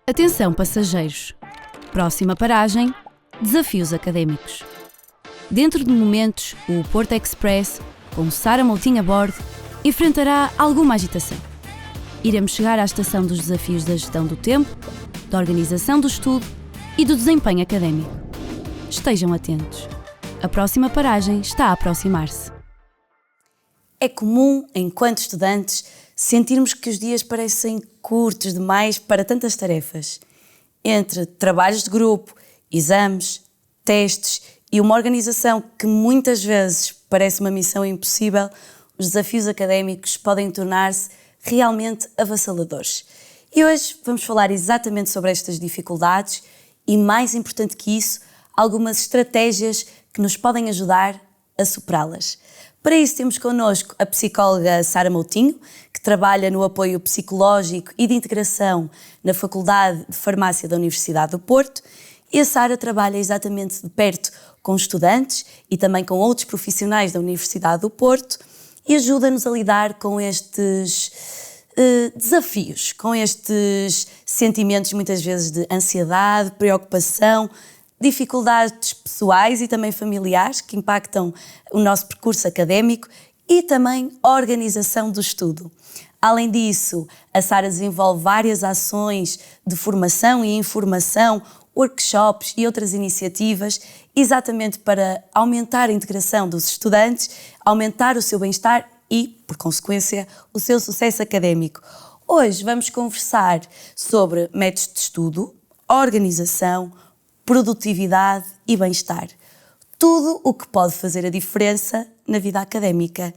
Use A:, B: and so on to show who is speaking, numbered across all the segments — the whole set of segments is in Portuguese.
A: Atenção, passageiros. Próxima paragem: desafios académicos. Dentro de momentos, o Porto Express, com Sara Moutinho a bordo, enfrentará alguma agitação. Iremos chegar à estação dos desafios da gestão do tempo, da organização do estudo e do desempenho académico. Estejam atentos. A próxima paragem está a aproximar-se.
B: É comum, enquanto estudantes, sentirmos que os dias parecem curtos demais para tantas tarefas. Entre trabalhos de grupo, exames, testes e uma organização que muitas vezes parece uma missão impossível, os desafios académicos podem tornar-se realmente avassaladores. E hoje vamos falar exatamente sobre estas dificuldades e, mais importante que isso, algumas estratégias que nos podem ajudar a superá-las. Para isso temos connosco a psicóloga Sara Moutinho, que trabalha no apoio psicológico e de integração na Faculdade de Farmácia da Universidade do Porto, e a Sara trabalha exatamente de perto com estudantes e também com outros profissionais da Universidade do Porto e ajuda-nos a lidar com estes desafios, com estes sentimentos muitas vezes de ansiedade, preocupação, dificuldades pessoais e também familiares que impactam o nosso percurso académico e também a organização do estudo. Além disso, a Sara desenvolve várias ações de formação e informação, workshops e outras iniciativas, exatamente para aumentar a integração dos estudantes, aumentar o seu bem-estar e, por consequência, o seu sucesso académico. Hoje vamos conversar sobre métodos de estudo, organização, produtividade e bem-estar. Tudo o que pode fazer a diferença na vida académica.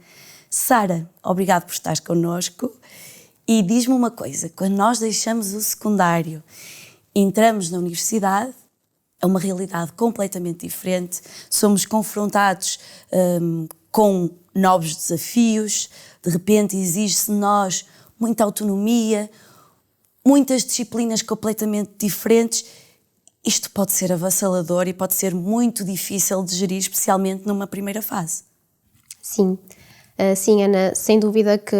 B: Sara, obrigado por estares connosco. E diz-me uma coisa, quando nós deixamos o secundário, entramos na universidade, é uma realidade completamente diferente, somos confrontados com novos desafios, de repente exige-se de nós muita autonomia, muitas disciplinas completamente diferentes. Isto pode ser avassalador e pode ser muito difícil de gerir, especialmente numa primeira fase.
C: Sim, sim, Ana, sem dúvida que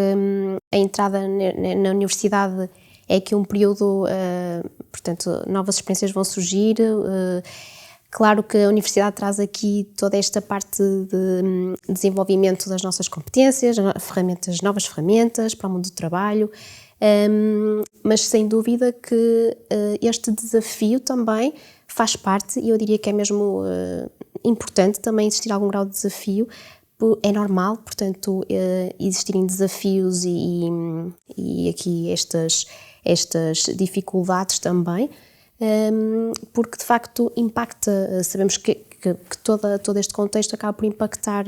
C: a entrada na universidade é aqui um período, portanto, novas experiências vão surgir. Claro que a universidade traz aqui toda esta parte de desenvolvimento das nossas competências, novas ferramentas para o mundo do trabalho, mas sem dúvida que este desafio também faz parte, e eu diria que é mesmo importante também existir algum grau de desafio. É normal, portanto, existirem desafios e aqui estas dificuldades também, porque de facto impacta, sabemos que todo este contexto acaba por impactar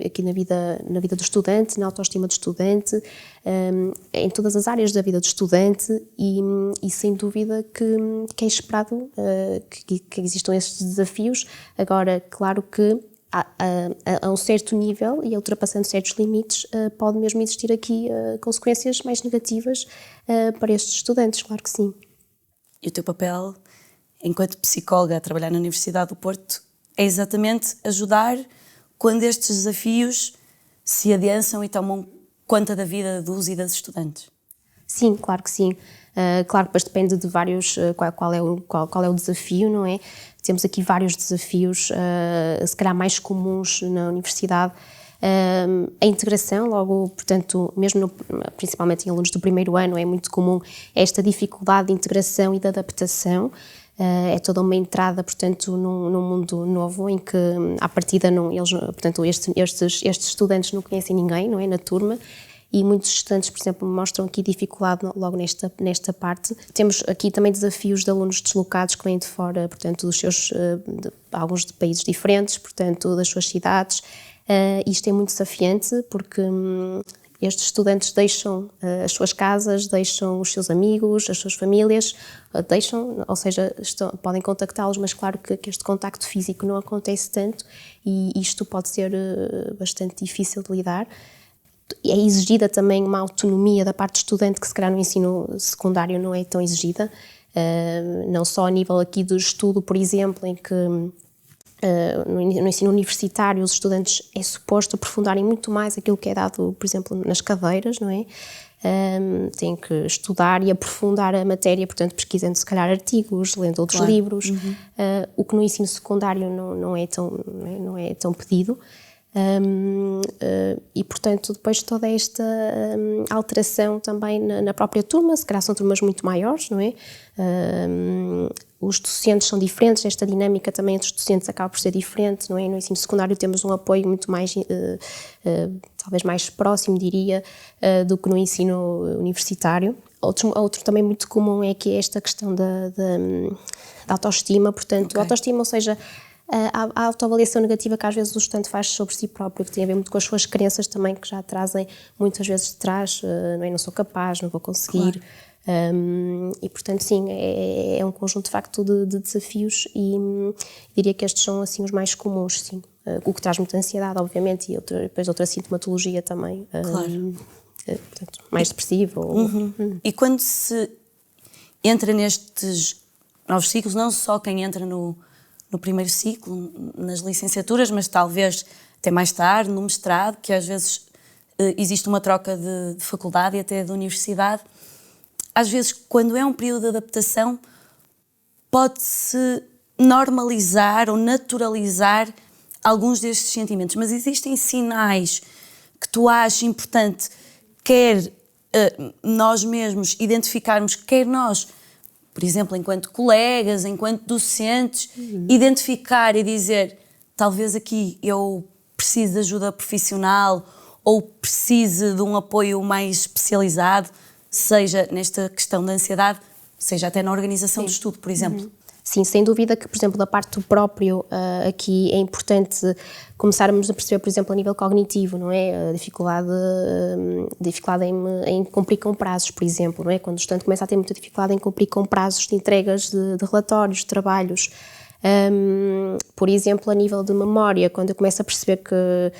C: aqui na vida do estudante, na autoestima do estudante, em todas as áreas da vida do estudante e sem dúvida que é esperado que existam estes desafios. Agora, claro que a um certo nível e ultrapassando certos limites pode mesmo existir aqui consequências mais negativas para estes estudantes, claro que sim.
B: E o teu papel, enquanto psicóloga a trabalhar na Universidade do Porto, é exatamente ajudar quando estes desafios se adensam e tomam conta da vida dos e das estudantes.
C: Sim, claro que sim. Claro que depois depende de vários, qual é o desafio, não é? Temos aqui vários desafios, se calhar mais comuns na universidade. A integração, logo, portanto, mesmo principalmente em alunos do primeiro ano, é muito comum esta dificuldade de integração e de adaptação. É toda uma entrada, portanto, num mundo novo em que, à partida, estes estudantes não conhecem ninguém, não é, na turma. E muitos estudantes, por exemplo, mostram aqui dificuldade logo nesta parte. Temos aqui também desafios de alunos deslocados que vêm de fora, portanto, alguns de países diferentes, portanto, das suas cidades. Isto é muito desafiante porque estes estudantes deixam as suas casas, deixam os seus amigos, as suas famílias, ou seja, podem contactá-los, mas claro que este contacto físico não acontece tanto e isto pode ser bastante difícil de lidar. É exigida também uma autonomia da parte do estudante que se calhar no ensino secundário não é tão exigida, não só a nível aqui do estudo, por exemplo, em que no ensino universitário os estudantes é suposto aprofundarem muito mais aquilo que é dado, por exemplo, nas cadeiras, não é? têm que estudar e aprofundar a matéria, portanto pesquisando se calhar artigos, lendo outros livros, o que no ensino secundário não é tão pedido. E portanto depois toda esta alteração também na própria turma, se calhar são turmas muito maiores, não é? Os docentes são diferentes, esta dinâmica também entre os docentes acaba por ser diferente, não é? No ensino secundário temos um apoio muito mais, talvez mais próximo, diria, do que no ensino universitário. Outro também muito comum é que é esta questão da autoestima, portanto, autoestima, ou seja, a autoavaliação negativa que às vezes o estudante faz sobre si próprio, que tem a ver muito com as suas crenças também, que já trazem muitas vezes de trás, não sou capaz, não vou conseguir. E portanto sim, é um conjunto de facto de desafios e diria que estes são assim os mais comuns, sim. O que traz muita ansiedade, obviamente, e depois outra sintomatologia também, portanto, mais depressiva.
B: E quando se entra nestes novos ciclos, não só quem entra no primeiro ciclo, nas licenciaturas, mas talvez até mais tarde, no mestrado, que às vezes existe uma troca de faculdade e até de universidade. Às vezes, quando é um período de adaptação, pode-se normalizar ou naturalizar alguns destes sentimentos, mas existem sinais que tu achas importante, quer nós mesmos identificarmos, quer nós, por exemplo, enquanto colegas, enquanto docentes, identificar e dizer, talvez aqui eu precise de ajuda profissional ou precise de um apoio mais especializado, seja nesta questão da ansiedade, seja até na organização do estudo, por exemplo.
C: Sim, sem dúvida que, por exemplo, da parte do próprio, aqui é importante começarmos a perceber, por exemplo, a nível cognitivo, não é? A dificuldade em cumprir com prazos, por exemplo, não é? Quando o estudante começa a ter muita dificuldade em cumprir com prazos de entregas de relatórios, de trabalhos. Por exemplo, a nível de memória, quando eu começo a perceber que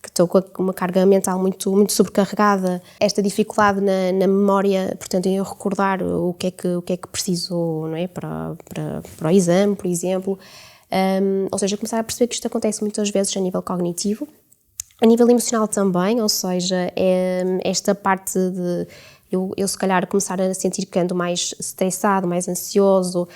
C: estou com uma carga mental muito, muito sobrecarregada, esta dificuldade na memória, portanto, em eu recordar o que é que preciso, não é? para o exame, por exemplo. Ou seja, começar a perceber que isto acontece muitas vezes a nível cognitivo, a nível emocional também, ou seja, esta parte de eu se calhar começar a sentir que ando mais estressado, mais ansioso,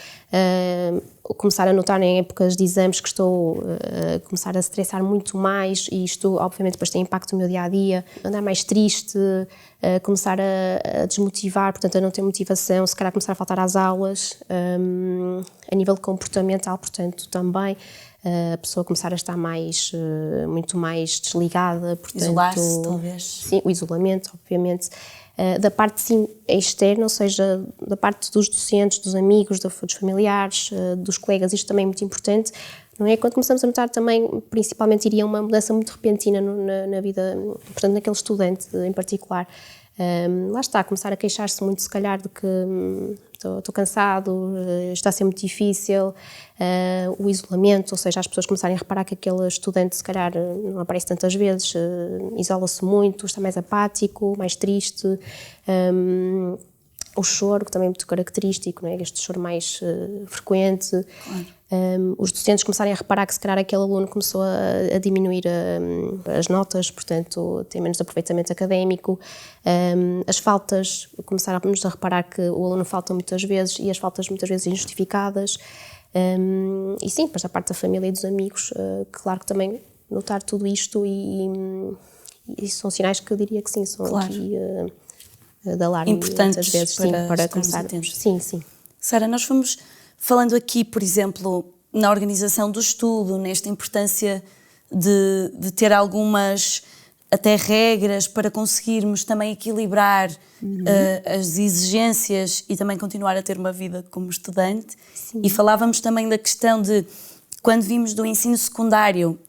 C: começar a notar em épocas de exames que estou a começar a estressar muito mais, e isto obviamente depois tem impacto no meu dia-a-dia, andar mais triste, começar a desmotivar, portanto a não ter motivação, se calhar começar a faltar às aulas, a nível comportamental, portanto também a pessoa começar a estar muito mais desligada, portanto,
B: isolar-se talvez.
C: Sim, o isolamento, obviamente. Da parte sim, externa, ou seja, da parte dos docentes, dos amigos, dos familiares, dos colegas, isto também é muito importante, não é? Quando começamos a notar também, principalmente iria uma mudança muito repentina na vida, portanto, naquele estudante em particular. Lá está, começar a queixar-se muito, se calhar, de que estou cansado, está a ser muito difícil, o isolamento, ou seja, as pessoas começarem a reparar que aquele estudante, se calhar, não aparece tantas vezes, isola-se muito, está mais apático, mais triste. O choro, que também é muito característico, não é? Este choro mais frequente. Claro. Os docentes começarem a reparar que se calhar aquele aluno começou a diminuir as notas, portanto tem menos aproveitamento académico. As faltas, começarmos a reparar que o aluno falta muitas vezes e as faltas muitas vezes injustificadas. E sim, depois da parte da família e dos amigos, claro que também notar tudo isto e são sinais que eu diria que sim, são
B: claro.
C: Aqui de alarme
B: importantes
C: muitas vezes, para começarmos. Sim.
B: Sara, nós fomos falando aqui, por exemplo, na organização do estudo, nesta importância de ter algumas até regras para conseguirmos também equilibrar as exigências e também continuar a ter uma vida como estudante. Sim. E falávamos também da questão de, quando vimos do ensino secundário,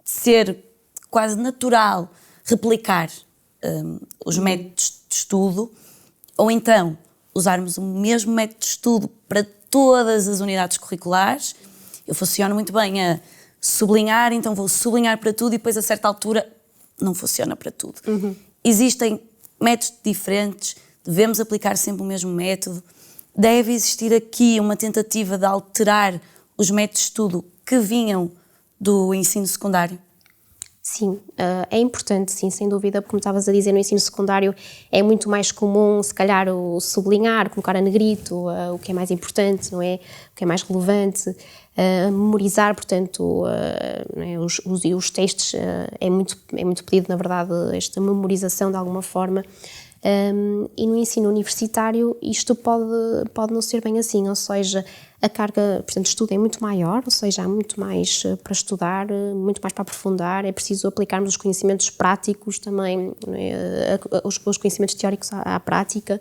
B: ser quase natural replicar os métodos de estudo, ou então usarmos o mesmo método de estudo para todas as unidades curriculares. Eu funciono muito bem a sublinhar, então vou sublinhar para tudo e depois a certa altura não funciona para tudo. Existem métodos diferentes, devemos aplicar sempre o mesmo método. Deve existir aqui uma tentativa de alterar os métodos de estudo que vinham do ensino secundário?
C: Sim, é importante, sim, sem dúvida, porque como estavas a dizer, no ensino secundário é muito mais comum, se calhar, o sublinhar, colocar a negrito, o que é mais importante, não é? O que é mais relevante, memorizar, portanto, não é? Os textos, é muito pedido, na verdade, esta memorização de alguma forma. E no ensino universitário isto pode não ser bem assim, ou seja, a carga, portanto, de estudo é muito maior, ou seja, há muito mais para estudar, muito mais para aprofundar, é preciso aplicarmos os conhecimentos práticos também, os conhecimentos teóricos à prática,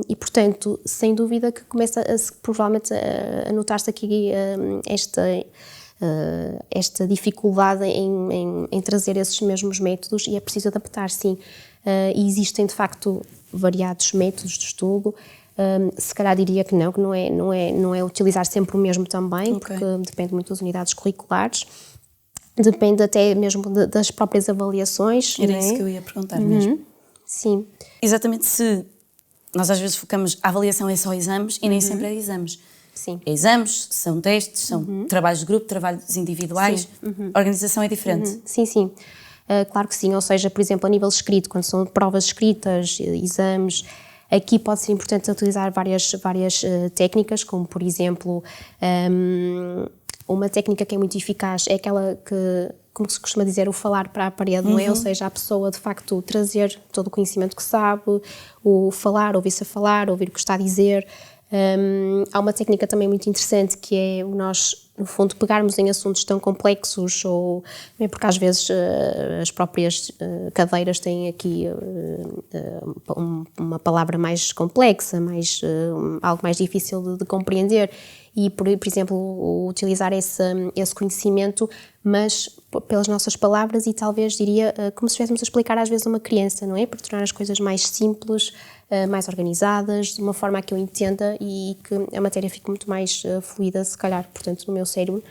C: e, portanto, sem dúvida que começa provavelmente a notar-se aqui esta dificuldade em trazer esses mesmos métodos, e é preciso adaptar, sim. E existem, de facto, variados métodos de estudo. Se calhar diria que não é utilizar sempre o mesmo também, porque depende muito das unidades curriculares, depende até mesmo das próprias avaliações.
B: Era isso que eu ia perguntar mesmo.
C: Sim.
B: Exatamente, se nós às vezes focamos, a avaliação é só exames e nem sempre é exames.
C: Sim.
B: É exames, são testes, são trabalhos de grupo, trabalhos individuais, a organização é diferente.
C: Sim. Claro que sim, ou seja, por exemplo, a nível escrito, quando são provas escritas, exames, aqui pode ser importante utilizar várias técnicas, como por exemplo, uma técnica que é muito eficaz é aquela que, como se costuma dizer, o falar para a parede, não é? Ou seja, a pessoa de facto trazer todo o conhecimento que sabe, o falar, ouvir-se a falar, ouvir o que está a dizer. Há uma técnica também muito interessante que é nós, no fundo, pegarmos em assuntos tão complexos, ou porque às vezes as próprias cadeiras têm aqui uma palavra mais complexa, algo mais difícil de compreender, e, por exemplo, utilizar esse conhecimento, mas pelas nossas palavras, e talvez diria como se estivéssemos a explicar às vezes a uma criança, não é? Para tornar as coisas mais simples, mais organizadas, de uma forma a que eu entenda e que a matéria fique muito mais fluida, se calhar, portanto, no meu cérebro.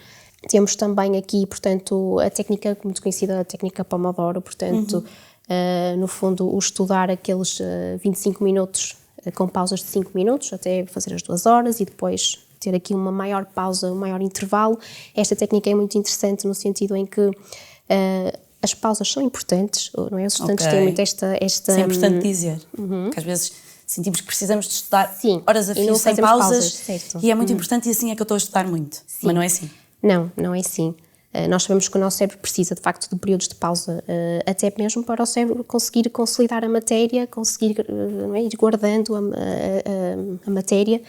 C: Temos também aqui, portanto, a técnica muito conhecida, a técnica Pomodoro, portanto, no fundo, o estudar aqueles 25 minutos com pausas de 5 minutos, até fazer as 2 horas e depois ter aqui uma maior pausa, um maior intervalo. Esta técnica é muito interessante no sentido em que as pausas são importantes, não é? Os estudantes têm muito esta...
B: Isso é importante dizer, que às vezes sentimos que precisamos de estudar horas a fio sem pausas, e é muito importante, e assim é que eu estou a estudar muito, mas não é assim.
C: Não é assim. Nós sabemos que o nosso cérebro precisa, de facto, de períodos de pausa, até mesmo para o cérebro conseguir consolidar a matéria, conseguir ir guardando a matéria,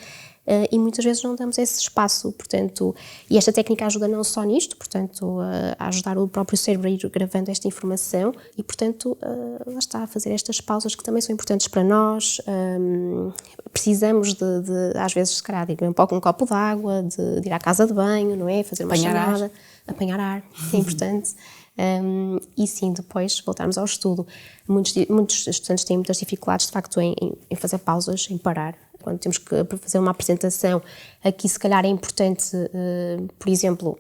C: e muitas vezes não damos esse espaço, portanto, e esta técnica ajuda não só nisto, portanto, a ajudar o próprio cérebro a ir gravando esta informação e, portanto, lá está, a fazer estas pausas que também são importantes para nós. Precisamos de às vezes, se calhar, de ir um copo de água, de ir à casa de banho, não é? Fazer uma chamada, apanhar ar, é importante. E sim, depois voltarmos ao estudo. Muitos estudantes têm muitas dificuldades, de facto, em fazer pausas, em parar. Quando temos que fazer uma apresentação, aqui se calhar é importante, por exemplo,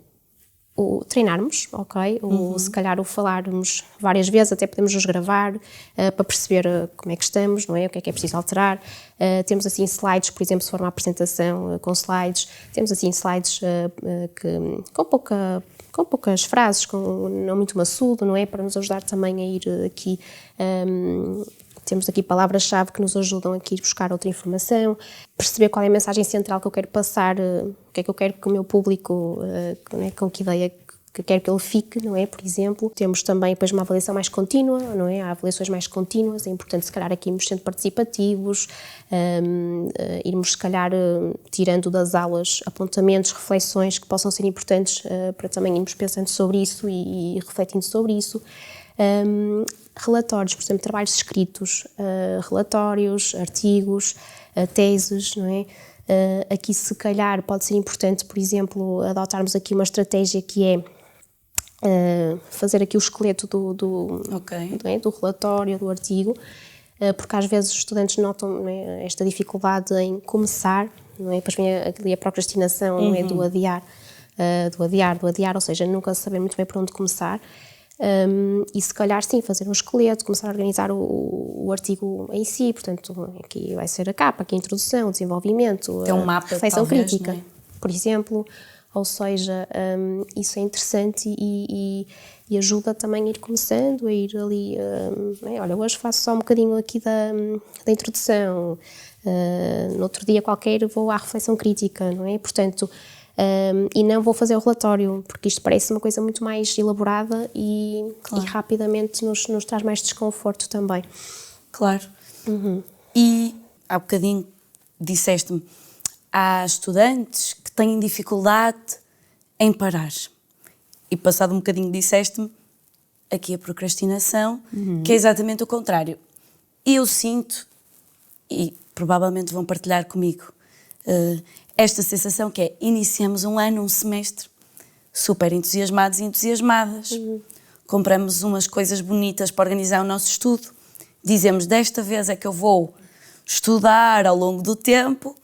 C: o treinarmos, ok? Se calhar o falarmos várias vezes, até podemos nos gravar para perceber como é que estamos, não é? O que é preciso alterar. Temos assim slides, por exemplo, se for uma apresentação com slides, temos assim slides com poucas frases, não muito maçudo, não é? Para nos ajudar também a ir aqui... Temos aqui palavras-chave que nos ajudam aqui a ir buscar outra informação, perceber qual é a mensagem central que eu quero passar, o que é que eu quero que o meu público, com que ideia que quero que ele fique, não é? Por exemplo, temos também depois uma avaliação mais contínua, não é? Há avaliações mais contínuas, é importante se calhar aqui irmos sendo participativos, irmos se calhar tirando das aulas apontamentos, reflexões que possam ser importantes para também irmos pensando sobre isso e refletindo sobre isso. Relatórios, por exemplo, trabalhos escritos, relatórios, artigos, teses, não é? Aqui se calhar pode ser importante, por exemplo, adotarmos aqui uma estratégia que é fazer aqui o esqueleto do relatório, do artigo, porque às vezes os estudantes notam, não é, esta dificuldade em começar, não é? Depois vem ali a procrastinação, não é? Do adiar, ou seja, nunca saber muito bem por onde começar. E se calhar sim, fazer um esqueleto, começar a organizar o artigo em si, portanto aqui vai ser a capa, aqui a introdução, o desenvolvimento,
B: um mapa,
C: reflexão
B: talvez,
C: crítica, por exemplo, ou seja, isso é interessante e ajuda também a ir começando, a ir ali, olha, hoje faço só um bocadinho aqui da introdução, no outro dia qualquer vou à reflexão crítica, não é? Portanto, e não vou fazer o relatório, porque isto parece uma coisa muito mais elaborada e rapidamente nos traz mais desconforto também.
B: Claro. E há bocadinho disseste-me, há estudantes que têm dificuldade em parar. E passado um bocadinho disseste-me, aqui a procrastinação, que é exatamente o contrário. Eu sinto, e provavelmente vão partilhar comigo, esta sensação que é, iniciamos um ano, um semestre, super entusiasmados e entusiasmadas. Compramos umas coisas bonitas para organizar o nosso estudo, dizemos, desta vez é que eu vou estudar ao longo do tempo,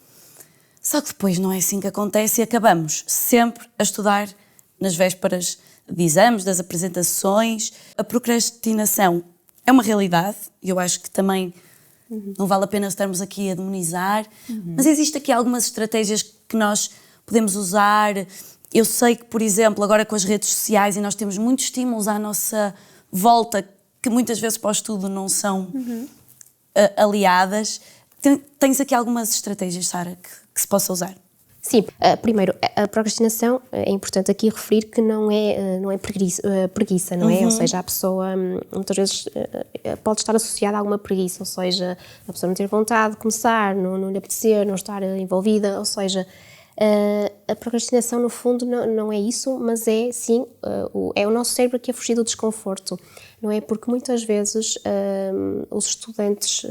B: só que depois não é assim que acontece e acabamos sempre a estudar nas vésperas de exames, das apresentações. A procrastinação é uma realidade e eu acho que também não vale a pena estarmos aqui a demonizar, mas existe aqui algumas estratégias que nós podemos usar. Eu sei que, por exemplo, agora com as redes sociais e nós temos muitos estímulos à nossa volta que muitas vezes para o estudo não são aliadas. Tens aqui algumas estratégias, Sara, que se possa usar?
C: Sim, primeiro, a procrastinação, é importante aqui referir que não é preguiça, não é? Ou seja, a pessoa muitas vezes pode estar associada a alguma preguiça, ou seja, a pessoa não ter vontade de começar, não lhe apetecer, não estar envolvida, ou seja, a procrastinação no fundo não é isso, mas é sim, é o nosso cérebro que é fugir do desconforto, não é? Porque muitas vezes os estudantes,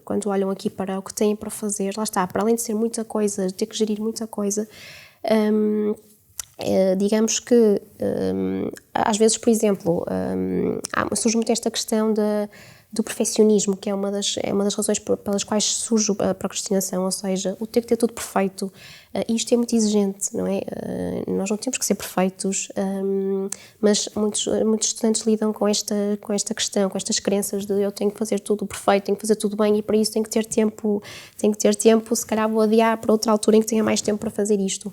C: quando olham aqui para o que têm para fazer, lá está, para além de ser muita coisa, de ter que gerir muita coisa, digamos que às vezes, por exemplo, surge muito esta questão do perfeccionismo, que é uma das razões pelas quais surge a procrastinação, ou seja, o ter que ter tudo perfeito. Isto é muito exigente, não é? Nós não temos que ser perfeitos, mas muitos estudantes lidam com esta questão, com estas crenças de eu tenho que fazer tudo perfeito, tenho que fazer tudo bem e para isso tenho que ter tempo, se calhar vou adiar para outra altura em que tenha mais tempo para fazer isto.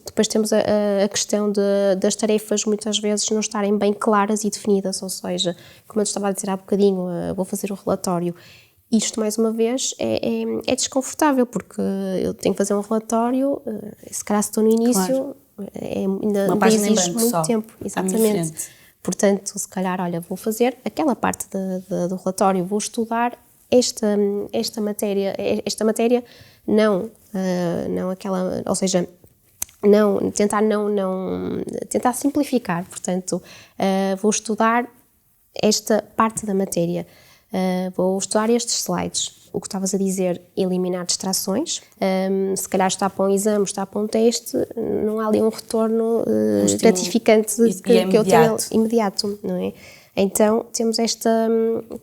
C: Depois temos a questão das tarefas muitas vezes não estarem bem claras e definidas, ou seja, como eu estava a dizer há bocadinho, vou fazer o relatório. Isto, mais uma vez, é desconfortável, porque eu tenho que fazer um relatório, se calhar se estou no início, ainda exige muito tempo. Exatamente. Portanto, se calhar, olha, vou fazer aquela parte do relatório, vou estudar esta matéria, não aquela, ou seja, tentar simplificar, portanto, vou estudar esta parte da matéria, vou estudar estes slides. O que estavas a dizer, eliminar distrações, se calhar está para um exame, está para um teste, não há ali um retorno gratificante que eu tenho imediato, não é? Então, temos esta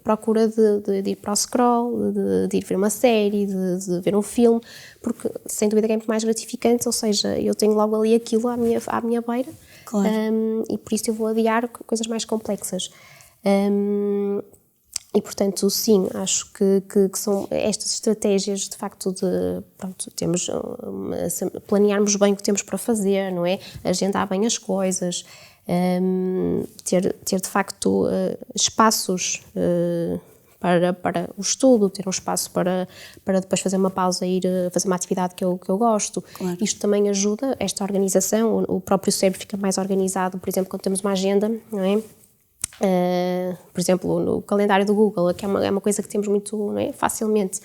C: procura de ir para o scroll, de ir ver uma série, de ver um filme, porque, sem dúvida, é muito mais gratificante, ou seja, eu tenho logo ali aquilo à minha beira,
B: claro.
C: E por isso eu vou adiar coisas mais complexas. E, portanto, sim, acho que são estas estratégias, de facto, temos planearmos bem o que temos para fazer, não é? Agendar bem as coisas, ter de facto espaços para o estudo, ter um espaço para depois fazer uma pausa e ir fazer uma atividade que eu gosto.
B: Claro.
C: Isto também ajuda, esta organização, o próprio cérebro fica mais organizado, por exemplo, quando temos uma agenda, não é? Por exemplo, no calendário do Google, que é uma coisa que temos muito, não é? Facilmente.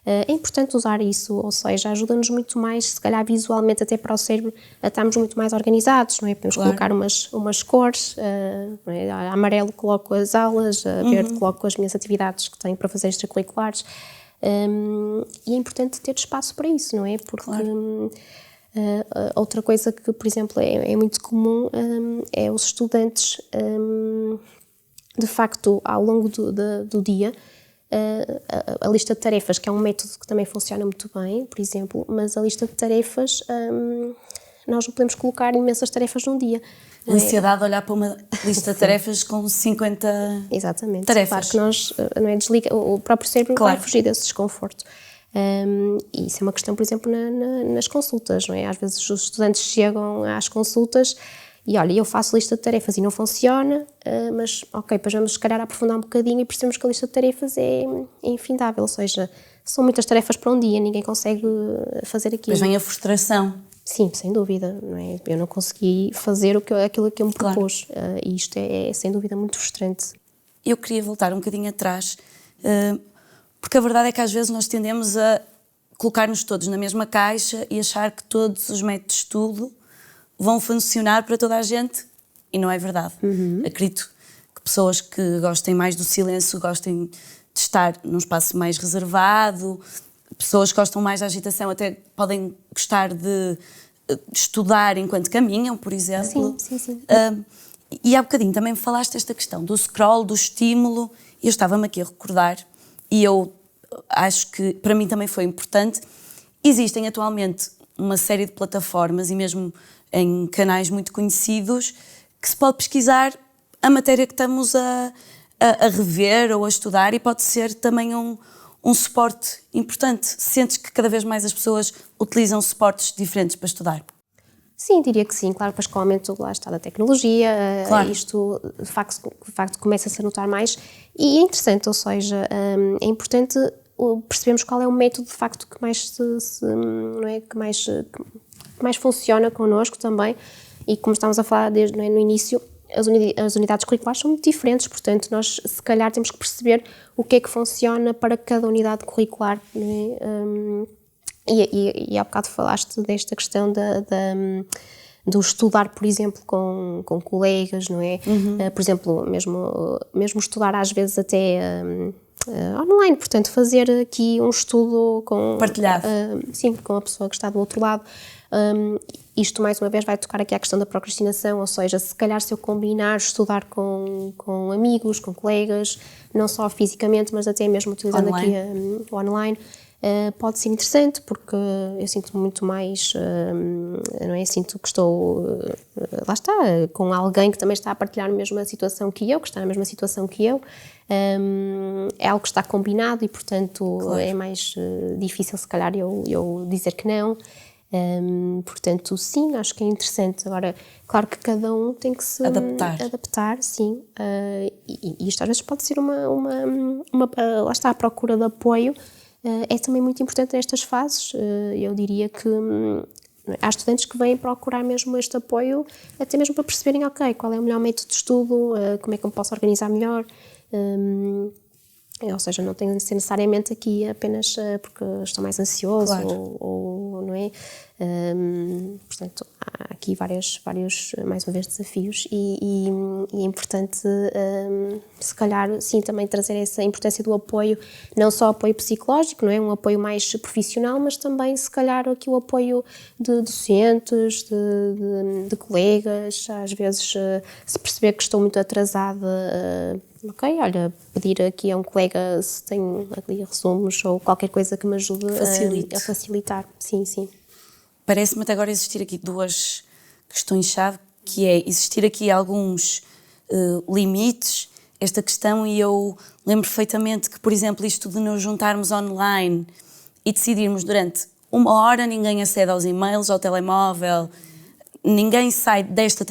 C: É importante usar isso, ou seja, ajuda-nos muito mais, se calhar visualmente até para o cérebro, a estarmos muito mais organizados, não é? Podemos colocar umas cores, não é? A amarelo coloco as aulas, a verde coloco as minhas atividades que tenho para fazer extracurriculares, e é importante ter espaço para isso, não é? Porque outra coisa que, por exemplo, é muito comum é os estudantes, de facto, ao longo do dia, a lista de tarefas, que é um método que também funciona muito bem, por exemplo, mas a lista de tarefas, nós não podemos colocar imensas tarefas num dia.
B: A ansiedade de olhar para uma lista de tarefas com 50
C: Exatamente.
B: tarefas.
C: Claro que nós, não é, desliga, o próprio cérebro vai fugir desse desconforto. E isso é uma questão, por exemplo, nas consultas, não é? Às vezes os estudantes chegam às consultas e olha, eu faço lista de tarefas e não funciona, mas ok, depois vamos se calhar aprofundar um bocadinho e percebemos que a lista de tarefas é infindável, ou seja, são muitas tarefas para um dia, ninguém consegue fazer aquilo.
B: Depois vem a frustração.
C: Sim, sem dúvida, não é? Eu não consegui fazer aquilo que eu me propus, e isto é sem dúvida muito frustrante.
B: Eu queria voltar um bocadinho atrás, porque a verdade é que às vezes nós tendemos a colocar-nos todos na mesma caixa e achar que todos os métodos de estudo vão funcionar para toda a gente, e não é verdade. Acredito que pessoas que gostem mais do silêncio, gostem de estar num espaço mais reservado, pessoas que gostam mais da agitação até podem gostar de estudar enquanto caminham, por exemplo.
C: Sim.
B: E há bocadinho também me falaste esta questão do scroll, do estímulo, e eu estava-me aqui a recordar, e eu acho que para mim também foi importante. Existem atualmente uma série de plataformas e mesmo em canais muito conhecidos que se pode pesquisar a matéria que estamos a rever ou a estudar, e pode ser também um suporte importante. Sentes que cada vez mais as pessoas utilizam suportes diferentes para estudar?
C: Sim, diria que sim. Claro, depois com o aumento lá está da tecnologia,
B: claro.
C: Isto de facto começa-se a notar mais, e é interessante, ou seja, é importante percebermos qual é o método de facto que mais não é, que mais funciona connosco também, e como estávamos a falar não é, no início, as unidades curriculares são muito diferentes, portanto nós se calhar temos que perceber o que é que funciona para cada unidade curricular, não é? E há bocado falaste desta questão do estudar, por exemplo, com colegas, não é? Por exemplo, mesmo estudar às vezes até online, portanto fazer aqui um estudo
B: partilhado.
C: Sim, com a pessoa que está do outro lado. Isto mais uma vez vai tocar aqui à questão da procrastinação, ou seja, se calhar se eu combinar estudar com amigos, com colegas, não só fisicamente, mas até mesmo utilizando
B: online.
C: Aqui o online, pode ser interessante, porque eu sinto muito mais, não é? Sinto que estou, lá está, com alguém que também está a partilhar a mesma situação que eu, que está na mesma situação que eu, é algo que está combinado e, portanto, claro, é mais difícil se calhar eu dizer que não. Portanto, sim, acho que é interessante. Agora, claro que cada um tem que se adaptar, sim, e isto às vezes pode ser lá está, a procura de apoio. É também muito importante nestas fases. Eu diria que há estudantes que vêm procurar mesmo este apoio, até mesmo para perceberem, ok, qual é o melhor método de estudo, como é que eu me posso organizar melhor. Ou seja, não tem de ser necessariamente aqui apenas porque estou mais ansioso, claro, ou não é? Portanto, há aqui vários, mais uma vez, desafios e é importante, se calhar, sim, também trazer essa importância do apoio, não só apoio psicológico, não é? Um apoio mais profissional, mas também, se calhar, aqui o apoio de docentes, de colegas, às vezes, se perceber que estou muito atrasada, ok, olha, pedir aqui a um colega se tem ali resumos ou qualquer coisa que me ajude a facilitar. Sim, sim.
B: Parece-me até agora existir aqui duas questões-chave, que é existir aqui alguns limites, esta questão, e eu lembro perfeitamente que, por exemplo, isto de nos juntarmos online e decidirmos durante 1 hora, ninguém acede aos e-mails, ao telemóvel, ninguém sai desta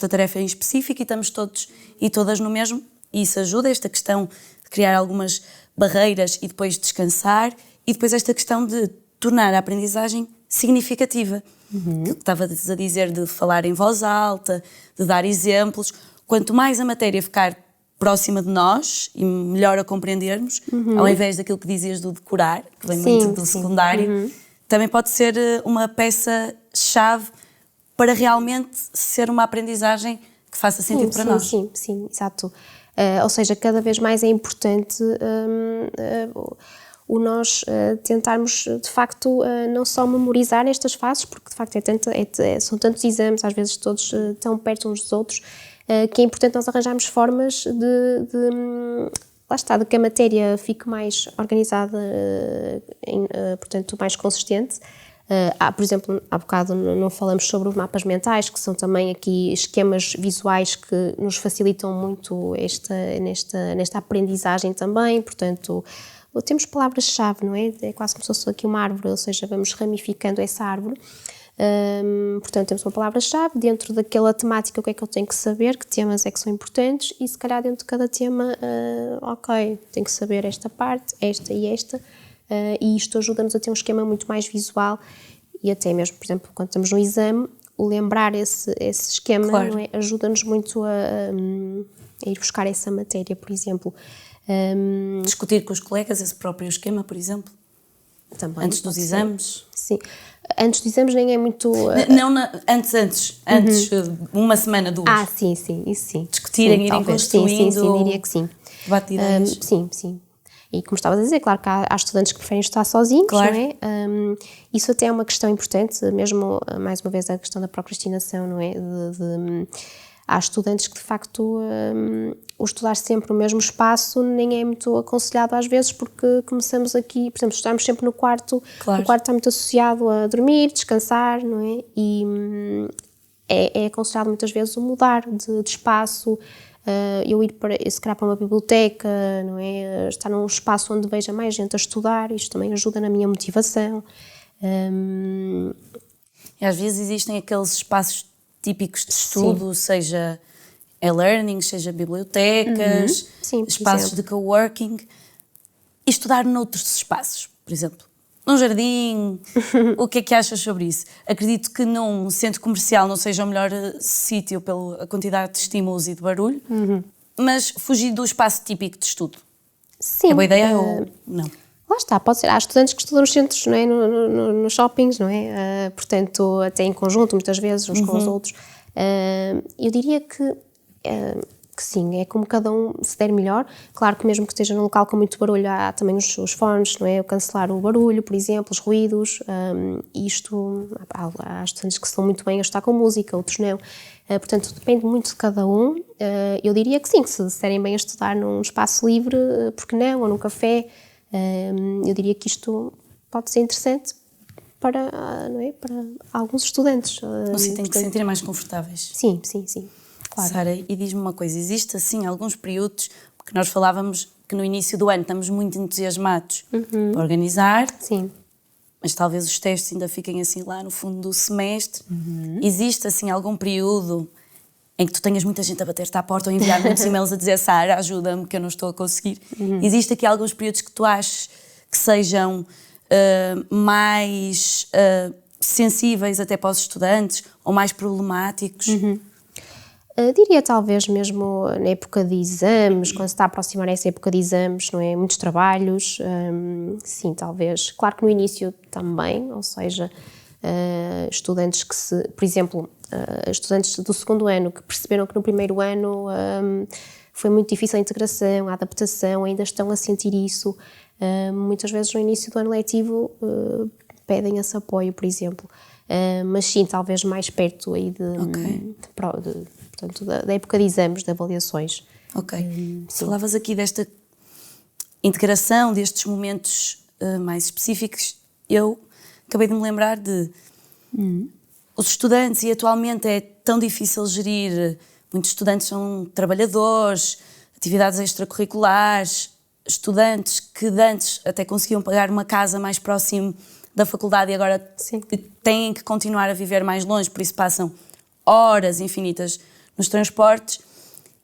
B: tarefa em específico e estamos todos e todas no mesmo. E isso ajuda, esta questão de criar algumas barreiras e depois descansar, e depois esta questão de tornar a aprendizagem significativa. Que estavas a dizer de falar em voz alta, de dar exemplos. Quanto mais a matéria ficar próxima de nós e melhor a compreendermos, ao invés daquilo que dizias do decorar, que vem muito do secundário, também pode ser uma peça-chave para realmente ser uma aprendizagem que faça sentido para nós.
C: Sim, exato. Ou seja, cada vez mais é importante o nós tentarmos, de facto, não só memorizar estas fases, porque, de facto, são tantos exames, às vezes todos tão perto uns dos outros, que é importante nós arranjarmos formas lá está, de que a matéria fique mais organizada, portanto, mais consistente. Por exemplo, há bocado não falamos sobre os mapas mentais, que são também aqui esquemas visuais que nos facilitam muito nesta aprendizagem também, portanto, temos palavras-chave, não é? É quase como se fosse aqui uma árvore, ou seja, vamos ramificando essa árvore. Portanto, temos uma palavra-chave, dentro daquela temática o que é que eu tenho que saber, que temas é que são importantes, e se calhar dentro de cada tema, ok, tenho que saber esta parte, esta e esta, e isto ajuda-nos a ter um esquema muito mais visual, e até mesmo, por exemplo, quando estamos no exame, o lembrar esse esquema,
B: claro,
C: não é? Ajuda-nos muito a ir buscar essa matéria, por exemplo.
B: Discutir com os colegas esse próprio esquema, por exemplo,
C: Também,
B: antes dos exames.
C: Sim. Antes dos exames nem é muito...
B: Antes, uma semana, 2.
C: Sim, isso sim.
B: Discutirem,
C: sim,
B: irem
C: talvez.
B: construindo.
C: Sim, diria que sim.
B: Debate de ideias.
C: Sim. E como estavas a dizer, claro que há estudantes que preferem estar sozinhos,
B: claro.
C: Não é? Isso até é uma questão importante, mesmo, mais uma vez, a questão da procrastinação, não é? Há estudantes que, de facto, o estudar sempre no mesmo espaço nem é muito aconselhado às vezes, porque começamos aqui, por exemplo, estudamos sempre no quarto,
B: claro.
C: O quarto está muito associado a dormir, descansar, não é? E é aconselhado muitas vezes o mudar de espaço, eu ir se calhar para uma biblioteca, não é? Estar num espaço onde veja mais gente a estudar, isto também ajuda na minha motivação.
B: E às vezes existem aqueles espaços típicos de estudo, seja e-learning, seja bibliotecas, espaços de coworking, e estudar noutros espaços, por exemplo, num jardim. O que é que achas sobre isso? Acredito que num centro comercial não seja o melhor sítio pela quantidade de estímulos e de barulho, mas fugir do espaço típico de estudo.
C: Sim.
B: É boa ideia ou não?
C: Lá está, pode ser. Há estudantes que estudam nos centros, não é? Nos shoppings, não é? Portanto, até em conjunto, muitas vezes, uns com os outros. Eu diria que sim, é como cada um se der melhor. Claro que mesmo que esteja num local com muito barulho, há também os fones, não é? O cancelar o barulho, por exemplo, os ruídos. Há estudantes que se dão muito bem a estudar com música, outros não. Portanto, depende muito de cada um. Eu diria que sim, que se derem bem a estudar num espaço livre, porque não? Ou num café. Eu diria que isto pode ser interessante para, não é? Para alguns estudantes.
B: No sentido de se sentirem mais confortáveis.
C: Sim, claro.
B: Sara, e diz-me uma coisa, existe assim alguns períodos, porque nós falávamos que no início do ano estamos muito entusiasmados para organizar,
C: Sim.
B: mas talvez os testes ainda fiquem assim lá no fundo do semestre. Existe assim algum período em que tu tenhas muita gente a bater-te à porta ou enviar muitos e-mails a dizer: Sara, ajuda-me que eu não estou a conseguir. Existe aqui alguns períodos que tu achas que sejam mais sensíveis até para os estudantes ou mais problemáticos?
C: Diria talvez mesmo na época de exames, quando se está a aproximar essa época de exames, não é? Muitos trabalhos, sim, talvez. Claro que no início também, ou seja, estudantes que por exemplo, estudantes do segundo ano que perceberam que no primeiro ano foi muito difícil a integração, a adaptação, ainda estão a sentir isso. Muitas vezes no início do ano letivo pedem esse apoio, por exemplo. Mas sim, talvez mais perto aí portanto, da época de exames, de avaliações.
B: Ok. Falavas aqui desta integração, destes momentos mais específicos. Eu acabei de me lembrar de os estudantes, e atualmente é tão difícil gerir. Muitos estudantes são trabalhadores, atividades extracurriculares, estudantes que antes até conseguiam pagar uma casa mais próximo da faculdade e agora têm que continuar a viver mais longe, por isso passam horas infinitas nos transportes.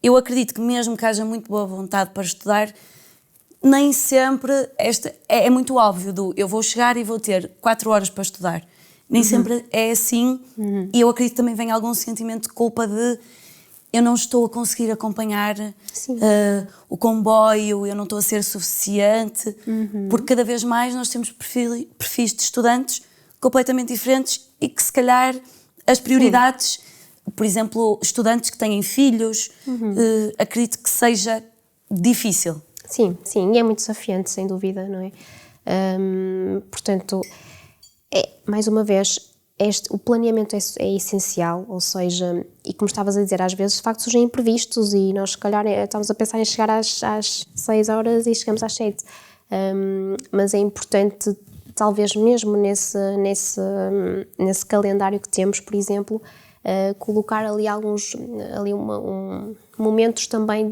B: Eu acredito que mesmo que haja muito boa vontade para estudar, nem sempre é muito óbvio eu vou chegar e vou ter 4 horas para estudar. Nem sempre é assim, e eu acredito que também vem algum sentimento de culpa de eu não estou a conseguir acompanhar o comboio, eu não estou a ser suficiente, porque cada vez mais nós temos perfis de estudantes completamente diferentes e que se calhar as prioridades, por exemplo, estudantes que têm filhos, acredito que seja difícil.
C: Sim, e é muito desafiante, sem dúvida, não é? Portanto, mais uma vez, o planeamento é essencial, ou seja, e como estavas a dizer, às vezes de facto surgem imprevistos e nós se calhar estamos a pensar em chegar às 6 horas e chegamos às 7. Mas é importante, talvez mesmo nesse calendário que temos, por exemplo, colocar ali momentos também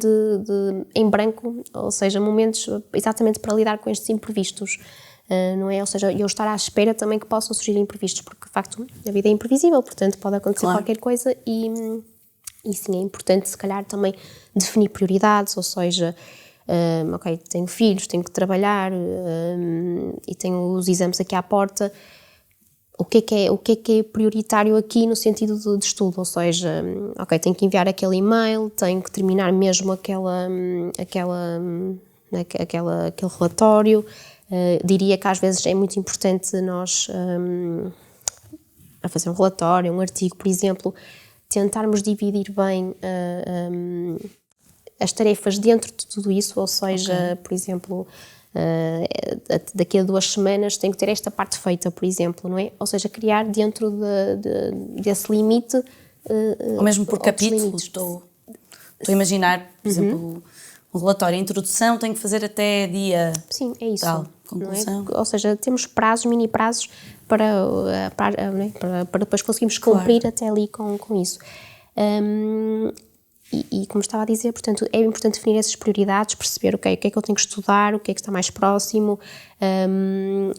C: em branco, ou seja, momentos exatamente para lidar com estes imprevistos. Não é? Ou seja, eu estar à espera também que possam surgir imprevistos, porque de facto a vida é imprevisível, portanto pode acontecer qualquer coisa e sim, é importante se calhar também definir prioridades, ou seja, ok, tenho filhos, tenho que trabalhar e tenho os exames aqui à porta, o que é prioritário aqui no sentido de estudo, ou seja, ok, tenho que enviar aquele e-mail, tenho que terminar mesmo aquele relatório. Diria que às vezes é muito importante nós, a fazer um relatório, um artigo, por exemplo, tentarmos dividir bem as tarefas dentro de tudo isso, ou seja, por exemplo, daqui a 2 semanas tenho que ter esta parte feita, por exemplo, não é? Ou seja, criar dentro desse limite
B: ou mesmo por capítulos. Estou a imaginar, por exemplo, um relatório, a introdução tenho que fazer até dia...
C: Sim, é isso.
B: Tal, conclusão.
C: Ou seja, temos prazos, mini prazos para depois conseguirmos cumprir até ali com isso. E como estava a dizer, portanto, é importante definir essas prioridades, perceber o que é que eu tenho que estudar, o que é que está mais próximo.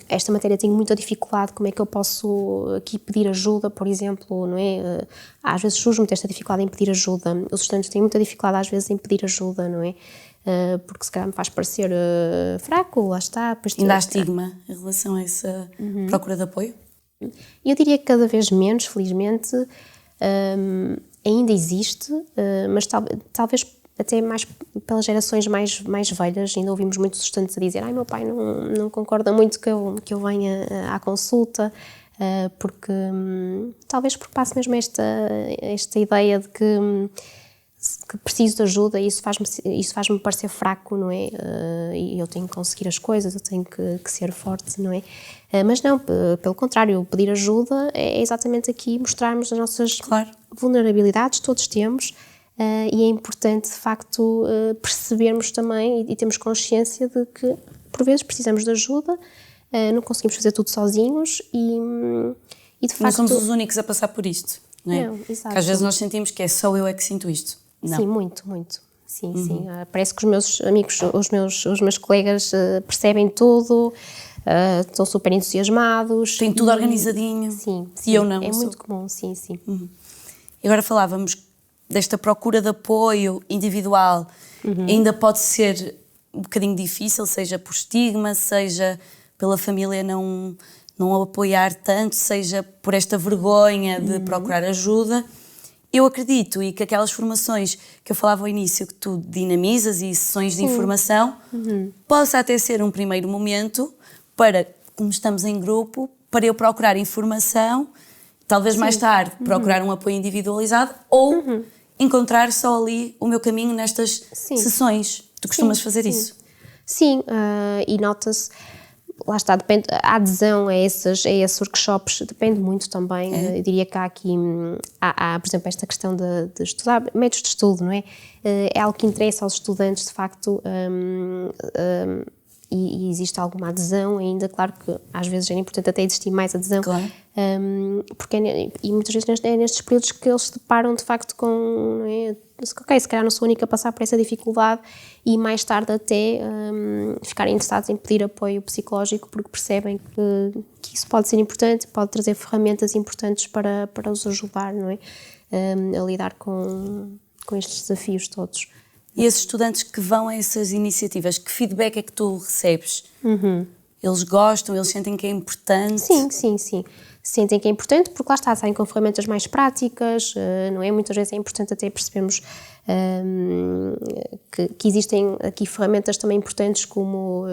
C: Esta matéria tem muita dificuldade, como é que eu posso aqui pedir ajuda, por exemplo, não é? Às vezes surge muita esta dificuldade em pedir ajuda. Os estudantes têm muita dificuldade às vezes em pedir ajuda, não é? Porque se calhar me faz parecer fraco, lá está.
B: Ainda há estigma em relação a essa procura de apoio?
C: Eu diria que cada vez menos, felizmente, ainda existe, mas talvez até mais pelas gerações mais velhas. Ainda ouvimos muitos estudantes a dizer: meu pai não concorda muito que eu venha à consulta, porque talvez porque passe mesmo esta ideia de que preciso de ajuda e isso faz-me parecer fraco, não é? E eu tenho que conseguir as coisas, eu tenho que ser forte, não é? Mas não, pelo contrário, pedir ajuda é exatamente aqui mostrarmos as nossas vulnerabilidades, todos temos, e é importante de facto percebermos também e termos consciência de que por vezes precisamos de ajuda, não conseguimos fazer tudo sozinhos e de facto...
B: Não somos os únicos a passar por isto, não é?
C: Não, exato.
B: Que às vezes nós sentimos que é só eu é que sinto isto. Não.
C: Sim, muito. Sim, sim. Parece que os meus amigos, os meus colegas percebem tudo, estão super entusiasmados.
B: Tem tudo organizadinho.
C: Sim.
B: E eu não.
C: É muito comum, sim.
B: E agora falávamos desta procura de apoio individual. Ainda pode ser um bocadinho difícil, seja por estigma, seja pela família não apoiar tanto, seja por esta vergonha de procurar ajuda. Eu acredito e que aquelas formações que eu falava ao início, que tu dinamizas e sessões de informação, possa até ser um primeiro momento para, como estamos em grupo, para eu procurar informação, talvez mais tarde procurar um apoio individualizado ou encontrar só ali o meu caminho nestas sessões. Tu costumas fazer isso?
C: Sim, e nota-se... Lá está, depende, a adesão a esses workshops depende muito também. Eu diria que há aqui, por exemplo, esta questão de estudar, métodos de estudo, não é? É algo que interessa aos estudantes, de facto, e existe alguma adesão ainda. Claro que às vezes é importante até existir mais adesão, porque e muitas vezes é nestes períodos que eles se deparam de facto com, não é? Ok, se calhar não sou a única a passar por essa dificuldade e mais tarde até ficarem interessados em pedir apoio psicológico porque percebem que isso pode ser importante, pode trazer ferramentas importantes para os ajudar, não é? A lidar com estes desafios todos.
B: E esses estudantes que vão a essas iniciativas, que feedback é que tu recebes? Eles gostam, eles sentem que é importante?
C: Sim. Sentem que é importante porque lá está, saem com ferramentas mais práticas, não é? Muitas vezes é importante até percebermos que existem aqui ferramentas também importantes como,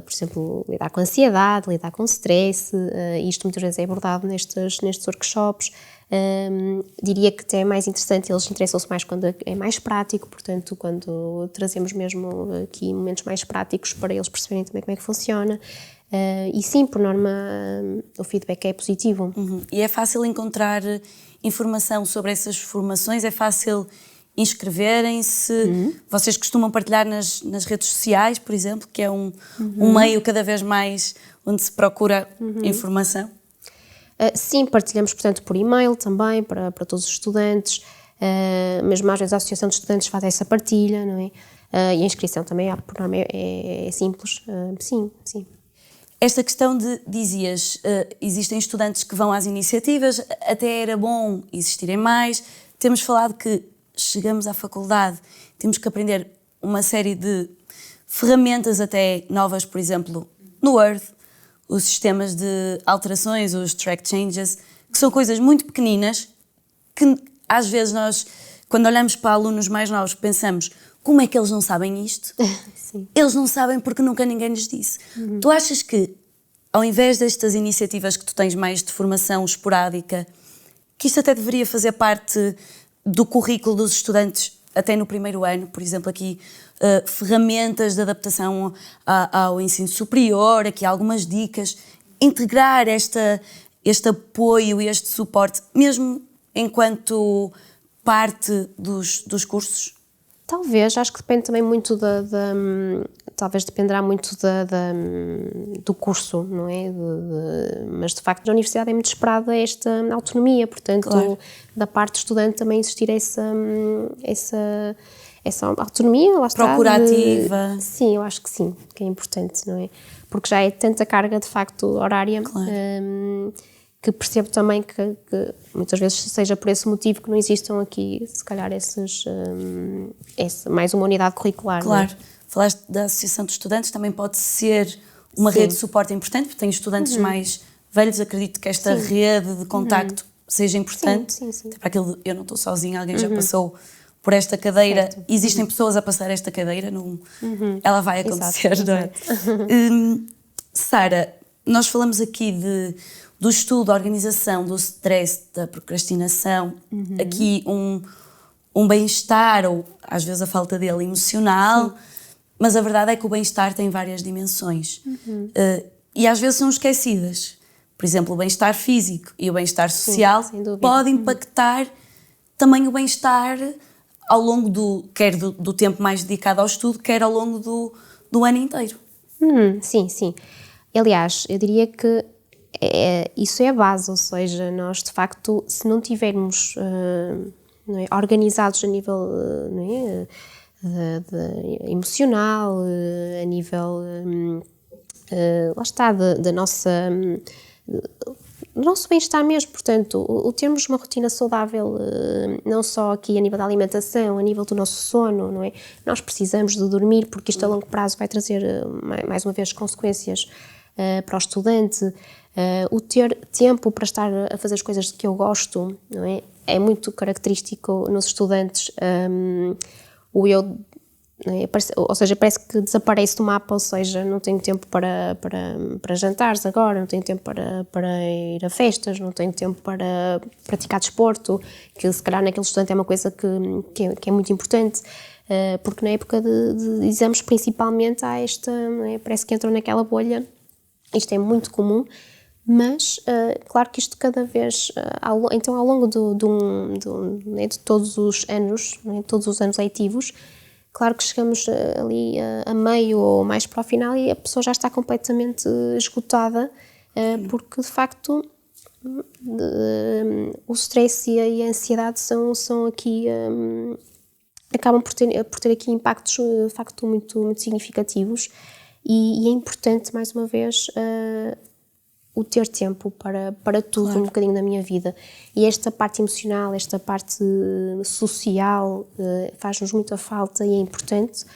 C: por exemplo, lidar com ansiedade, lidar com stress, isto muitas vezes é abordado nestes workshops. Diria que até é mais interessante, eles interessam-se mais quando é mais prático, portanto, quando trazemos mesmo aqui momentos mais práticos para eles perceberem também como é que funciona. E sim, por norma, o feedback é positivo.
B: E é fácil encontrar informação sobre essas formações? É fácil inscreverem-se? Vocês costumam partilhar nas redes sociais, por exemplo, que é um meio cada vez mais onde se procura informação?
C: Sim, partilhamos, portanto, por e-mail também, para todos os estudantes, mesmo às vezes a Associação de Estudantes faz essa partilha, não é? E a inscrição também, por norma, é simples. Sim, sim.
B: Esta questão de, dizias, existem estudantes que vão às iniciativas, até era bom existirem mais. Temos falado que chegamos à faculdade, temos que aprender uma série de ferramentas até novas, por exemplo, no Word, os sistemas de alterações, os track changes, que são coisas muito pequeninas que às vezes nós, quando olhamos para alunos mais novos, pensamos, como é que eles não sabem isto?
C: Sim.
B: Eles não sabem porque nunca ninguém lhes disse. Tu achas que, ao invés destas iniciativas que tu tens mais de formação esporádica, que isto até deveria fazer parte do currículo dos estudantes até no primeiro ano, por exemplo, aqui ferramentas de adaptação ao ensino superior, aqui algumas dicas, integrar este apoio e este suporte, mesmo enquanto parte dos cursos?
C: Talvez, acho que depende também muito talvez dependerá muito do curso, não é? Mas de facto na universidade é muito esperada esta autonomia, portanto,
B: claro,
C: da parte do estudante também existir essa autonomia, lá está.
B: Procurativa.
C: Sim, eu acho que sim, que é importante, não é? Porque já é tanta carga de facto horária.
B: Claro.
C: Que percebo também que muitas vezes seja por esse motivo que não existam aqui, se calhar, mais uma unidade curricular.
B: Claro.
C: Não é?
B: Falaste da Associação de Estudantes, também pode ser uma rede de suporte importante, porque tem estudantes mais velhos, acredito que esta rede de contacto seja importante.
C: Sim.
B: Até para aquilo, eu não estou sozinha, alguém já passou por esta cadeira,
C: Certo.
B: existem pessoas a passar esta cadeira, não, ela vai acontecer,
C: Exato,
B: não é? Sara, nós falamos aqui do estudo, da organização, do stress, da procrastinação, aqui um bem-estar, ou às vezes a falta dele, emocional, mas a verdade é que o bem-estar tem várias dimensões e às vezes são esquecidas. Por exemplo, o bem-estar físico e o bem-estar social podem impactar também o bem-estar ao longo quer do tempo mais dedicado ao estudo, quer ao longo do ano inteiro.
C: Sim. Aliás, eu diria que isso é a base, ou seja, nós de facto, se não tivermos não é, organizados a nível não é, emocional, a nível lá está, do nosso bem-estar mesmo, portanto, o termos uma rotina saudável, não só aqui a nível da alimentação, a nível do nosso sono, não é? Nós precisamos de dormir porque isto a longo prazo vai trazer, mais uma vez, consequências para o estudante. O ter tempo para estar a fazer as coisas que eu gosto, não é? É muito característico nos estudantes. O eu, não é? Ou seja, parece que desaparece do mapa, ou seja, não tenho tempo para jantares agora, não tenho tempo para ir a festas, não tenho tempo para praticar desporto, que se calhar naquele estudante é uma coisa que é muito importante. Porque na época de exames principalmente há não é? Parece que entram naquela bolha. Isto é muito comum, mas claro que isto cada vez, então ao longo né, de todos os anos, né, todos os anos letivos, claro que chegamos ali a meio ou mais para o final e a pessoa já está completamente esgotada, porque de facto o stress e a ansiedade são aqui, acabam por ter aqui impactos de facto muito, muito significativos. E é importante, mais uma vez, o ter tempo para tudo, um bocadinho da minha vida. E esta parte emocional, esta parte social faz-nos muita falta e é importante.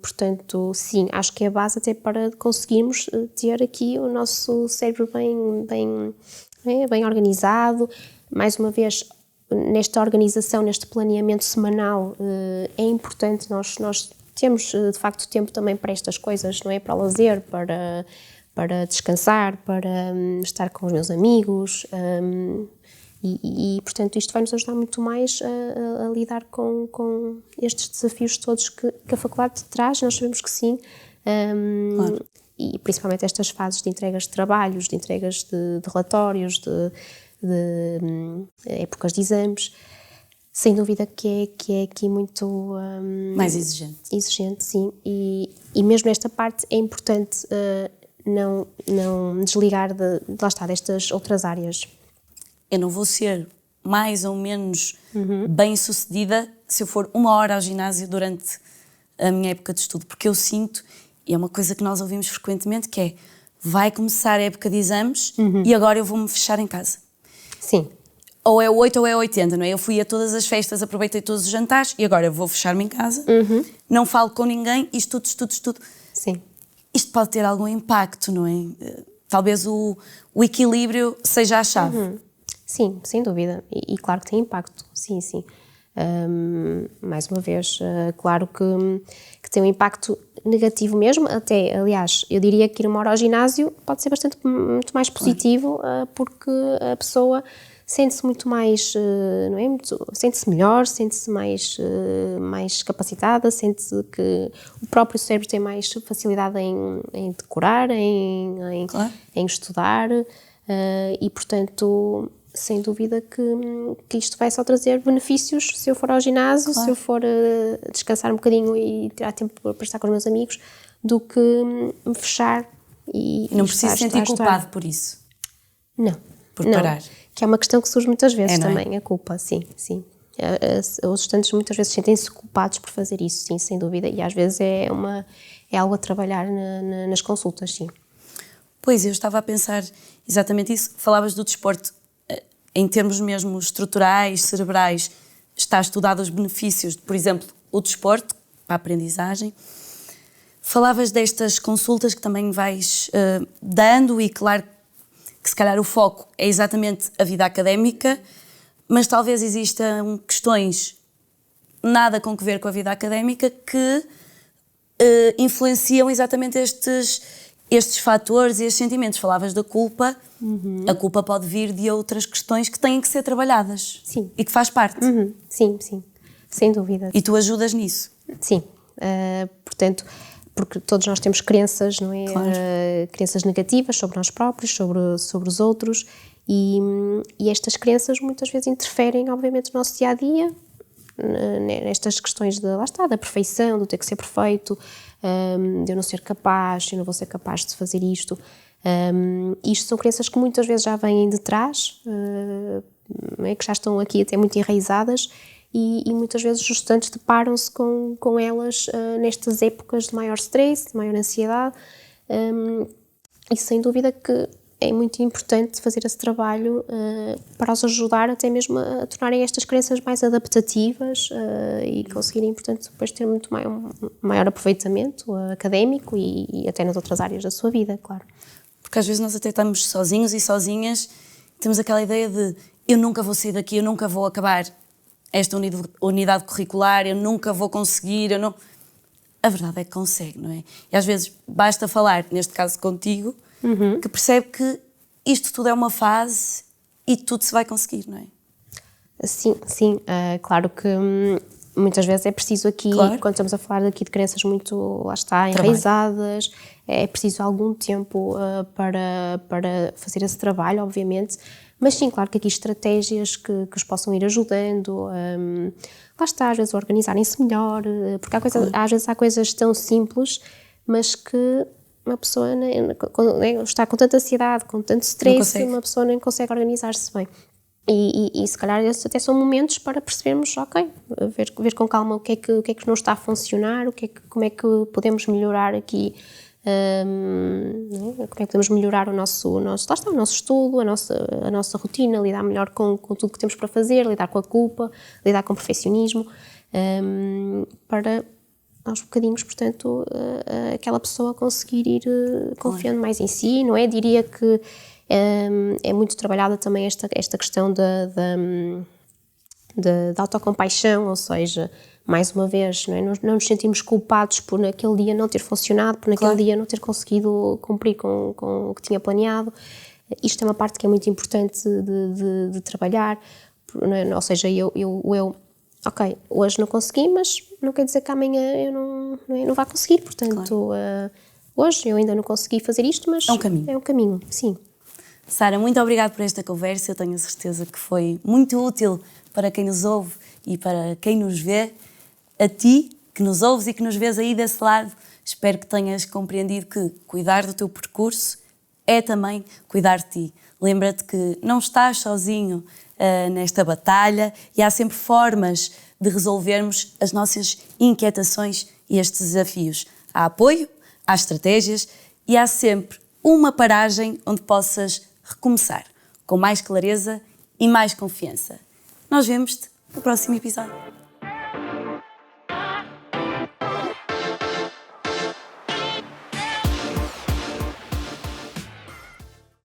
C: Portanto, sim, acho que é a base até para conseguirmos ter aqui o nosso cérebro bem organizado. Mais uma vez, nesta organização, neste planeamento semanal, é importante nós temos, de facto, tempo também para estas coisas, não é? Para o lazer, para descansar, para estar com os meus amigos e, portanto, isto vai nos ajudar muito mais a lidar com estes desafios todos que a faculdade traz, nós sabemos que sim,
B: Claro.
C: E principalmente estas fases de entregas de trabalhos, de entregas de relatórios, de épocas de exames. Sem dúvida que é aqui muito...
B: mais exigente.
C: Exigente, sim. E mesmo nesta parte é importante não desligar lá está, destas outras áreas.
B: Eu não vou ser mais ou menos bem-sucedida se eu for 1 hora ao ginásio durante a minha época de estudo, porque eu sinto, e é uma coisa que nós ouvimos frequentemente, que é, vai começar a época de exames e agora eu vou-me fechar em casa.
C: Sim.
B: Ou é o 8 ou é o 80, não é? Eu fui a todas as festas, aproveitei todos os jantares e agora eu vou fechar-me em casa, não falo com ninguém e estudo.
C: Sim.
B: Isto pode ter algum impacto, não é? Talvez o equilíbrio seja a chave.
C: Sim, sem dúvida. E claro que tem impacto, sim. Mais uma vez, claro que tem um impacto negativo mesmo, até, aliás, eu diria que ir 1 hora ao ginásio pode ser muito mais positivo, porque a pessoa sente-se muito mais, não é? Sente-se melhor, sente-se mais capacitada, sente-se que o próprio cérebro tem mais facilidade em decorar, em estudar, e portanto, sem dúvida que isto vai só trazer benefícios se eu for ao ginásio, se eu for descansar um bocadinho e tirar tempo para estar com os meus amigos, do que me fechar e
B: não preciso sentir culpado por isso.
C: Não.
B: Por parar.
C: Que é uma questão que surge muitas vezes
B: não
C: também, a culpa, sim. Os estudantes muitas vezes sentem-se culpados por fazer isso, sim, sem dúvida, e às vezes é algo a trabalhar nas consultas, sim.
B: Pois, eu estava a pensar exatamente isso. Falavas do desporto, em termos mesmo estruturais, cerebrais, está estudado os benefícios de, por exemplo, o desporto, para a aprendizagem. Falavas destas consultas que também vais dando e, claro, que se calhar o foco é exatamente a vida académica, mas talvez existam questões nada com que ver com a vida académica que influenciam exatamente estes fatores e estes sentimentos. Falavas da culpa, a culpa pode vir de outras questões que têm que ser trabalhadas.
C: Sim.
B: E que faz parte.
C: Sim, sem dúvida.
B: E tu ajudas nisso.
C: Sim, portanto, porque todos nós temos crenças, não é?
B: Claro.
C: Crenças negativas sobre nós próprios, sobre os outros, e estas crenças muitas vezes interferem, obviamente, no nosso dia-a-dia, nestas questões lá está, da perfeição, do ter que ser perfeito, de eu não ser capaz, eu não vou ser capaz de fazer isto. Isto são crenças que muitas vezes já vêm de trás, que já estão aqui até muito enraizadas, e muitas vezes os estudantes deparam-se com elas nestas épocas de maior stress, de maior ansiedade, e sem dúvida que é muito importante fazer esse trabalho para os ajudar até mesmo a tornarem estas crenças mais adaptativas e conseguirem, portanto, depois ter muito maior aproveitamento académico e até nas outras áreas da sua vida, claro.
B: Porque às vezes nós até estamos sozinhos e sozinhas, temos aquela ideia de eu nunca vou sair daqui, eu nunca vou acabar esta unidade curricular, eu nunca vou conseguir, eu não... A verdade é que consegue, não é? E às vezes basta falar, neste caso contigo, que percebe que isto tudo é uma fase e tudo se vai conseguir, não é?
C: Sim, claro que muitas vezes é preciso aqui,
B: claro,
C: quando estamos a falar aqui de crenças muito, lá está, enraizadas, é preciso algum tempo para fazer esse trabalho, obviamente, mas sim, claro que aqui estratégias que os possam ir ajudando, lá está, às vezes organizarem-se melhor, porque às vezes há coisas tão simples, mas que uma pessoa está com tanta ansiedade, com tanto stress, uma pessoa nem consegue organizar-se bem. E se calhar esses até são momentos para percebermos, ok, ver com calma o que é que não está a funcionar, como é que podemos melhorar aqui, como é que podemos melhorar o nosso estudo, a nossa rotina, lidar melhor com tudo que temos para fazer, lidar com a culpa, lidar com o perfeccionismo, para aos bocadinhos, portanto, aquela pessoa conseguir ir confiando mais em si, não é? Diria que é muito trabalhada também esta questão da autocompaixão, ou seja, mais uma vez, não nos sentimos culpados por naquele dia não ter funcionado, por naquele dia não ter conseguido cumprir com o que tinha planeado. Isto é uma parte que é muito importante de trabalhar, ou seja, eu ok, hoje não consegui, mas não quer dizer que amanhã eu não vá conseguir, portanto, hoje eu ainda não consegui fazer isto, mas é um caminho, sim.
B: Sara, muito obrigada por esta conversa, eu tenho a certeza que foi muito útil para quem nos ouve e para quem nos vê. A ti, que nos ouves e que nos vês aí desse lado, Espero que tenhas compreendido que cuidar do teu percurso é também cuidar de ti. Lembra-te que não estás sozinho nesta batalha e há sempre formas de resolvermos as nossas inquietações e estes desafios. Há apoio, há estratégias e há sempre uma paragem onde possas recomeçar com mais clareza e mais confiança. Nós vemos-te no próximo episódio.